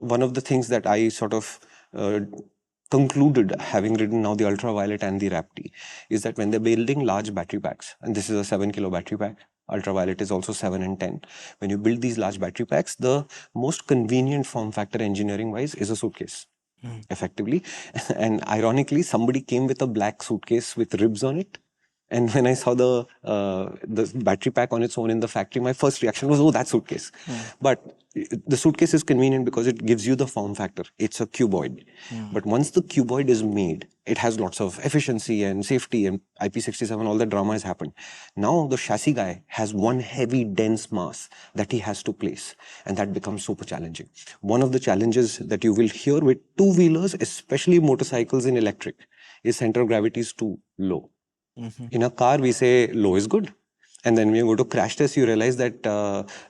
one of the things that I sort of concluded, having ridden now the Ultraviolet and the Raptee, is that when they're building large battery packs, and this is a 7 kilo battery pack, Ultraviolet is also 7 and 10. When you build these large battery packs, the most convenient form factor engineering wise is a suitcase, effectively. And ironically, somebody came with a black suitcase with ribs on it. And when I saw the battery pack on its own in the factory, my first reaction was, oh, that suitcase. But the suitcase is convenient because it gives you the form factor. It's a cuboid. But once the cuboid is made, it has lots of efficiency and safety and IP67, all the drama has happened. Now the chassis guy has one heavy, dense mass that he has to place. And that becomes super challenging. One of the challenges that you will hear with two-wheelers, especially motorcycles in electric, is center of gravity is too low. In a car, we say low is good. And then when you go to crash test, you realize that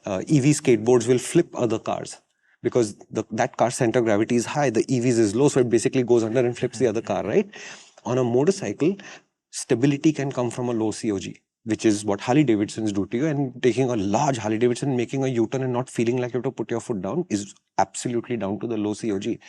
EV skateboards will flip other cars because that car's center of gravity is high, the EV's is low, so it basically goes under and flips the other car, right? On a motorcycle, stability can come from a low COG, which is what Harley Davidsons do to you. And taking a large Harley Davidson, making a U-turn and not feeling like you have to put your foot down is absolutely down to the low COG.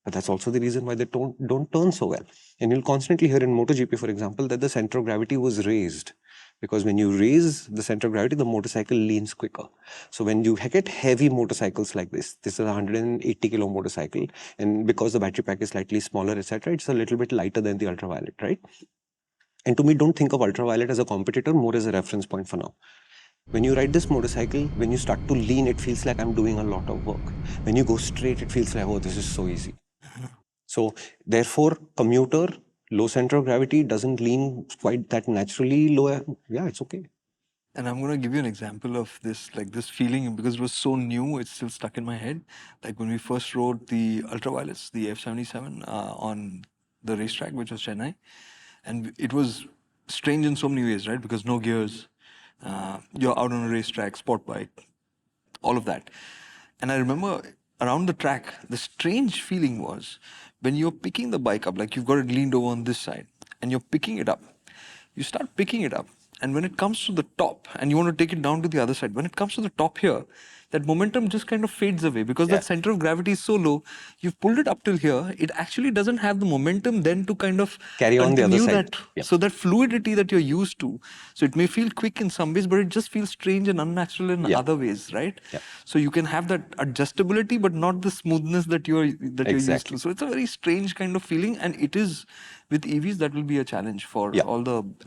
But that's also the reason why they don't turn so well. And you'll constantly hear in MotoGP, for example, that the center of gravity was raised. Because when you raise the center of gravity, the motorcycle leans quicker. So when you get heavy motorcycles like this is a 180 kilo motorcycle. And because the battery pack is slightly smaller, etc., it's a little bit lighter than the Ultraviolet, right? And to me, don't think of Ultraviolet as a competitor, more as a reference point for now. When you ride this motorcycle, when you start to lean, it feels like I'm doing a lot of work. When you go straight, it feels like, oh, this is so easy. So therefore, Commuter, low center of gravity, doesn't lean quite that naturally low. Yeah, it's okay. And I'm going to give you an example of this, like this feeling, because it was so new, it's still stuck in my head. Like when we first rode the Ultraviolets, the F77 on the racetrack, which was Chennai. And it was strange in so many ways, right? Because no gears, you're out on a racetrack, sport bike, all of that. And I remember around the track, the strange feeling was when you're picking the bike up, like you've got it leaned over on this side, and you're picking it up. You start picking it up, and when it comes to the top, and you want to take it down to the other side, when it comes to the top here, that momentum just kind of fades away because that center of gravity is so low. You've pulled it up till here, it actually doesn't have the momentum then to kind of carry on the other side. So that fluidity that you're used to. So it may feel quick in some ways, but it just feels strange and unnatural in other ways, right? So you can have that adjustability, but not the smoothness that you're used to. So it's a very strange kind of feeling, and it is with EVs that will be a challenge for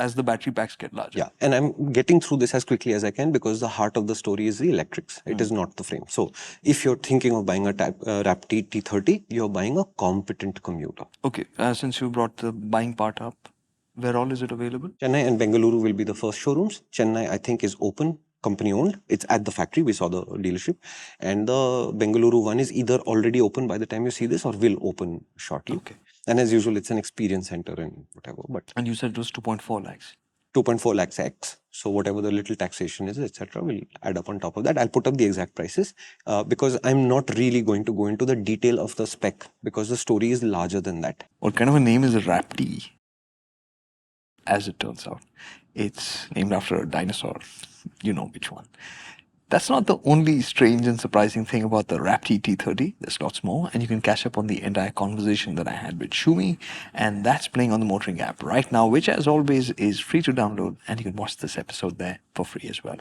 as the battery packs get larger. Yeah, and I'm getting through this as quickly as I can because the heart of the story is the electrics. It is not the frame. So if you're thinking of buying a Raptee T30, you're buying a competent commuter. Okay, since you brought the buying part up, where all is it available? Chennai and Bengaluru will be the first showrooms. Chennai, I think, is open, company owned. It's at the factory. We saw the dealership. And the Bengaluru one is either already open by the time you see this or will open shortly. Okay. And as usual, it's an experience center and whatever. And you said it was 2.4 lakhs. 2.4 lakhs X. So whatever the little taxation is, etc., will add up on top of that. I'll put up the exact prices because I'm not really going to go into the detail of the spec because the story is larger than that. What kind of a name is a Raptee? As it turns out, it's named after a dinosaur. You know which one. That's not the only strange and surprising thing about the Raptee T30. There's lots more, and you can catch up on the entire conversation that I had with Shumi, and that's playing on the MotorInc app right now, which as always is free to download, and you can watch this episode there for free as well.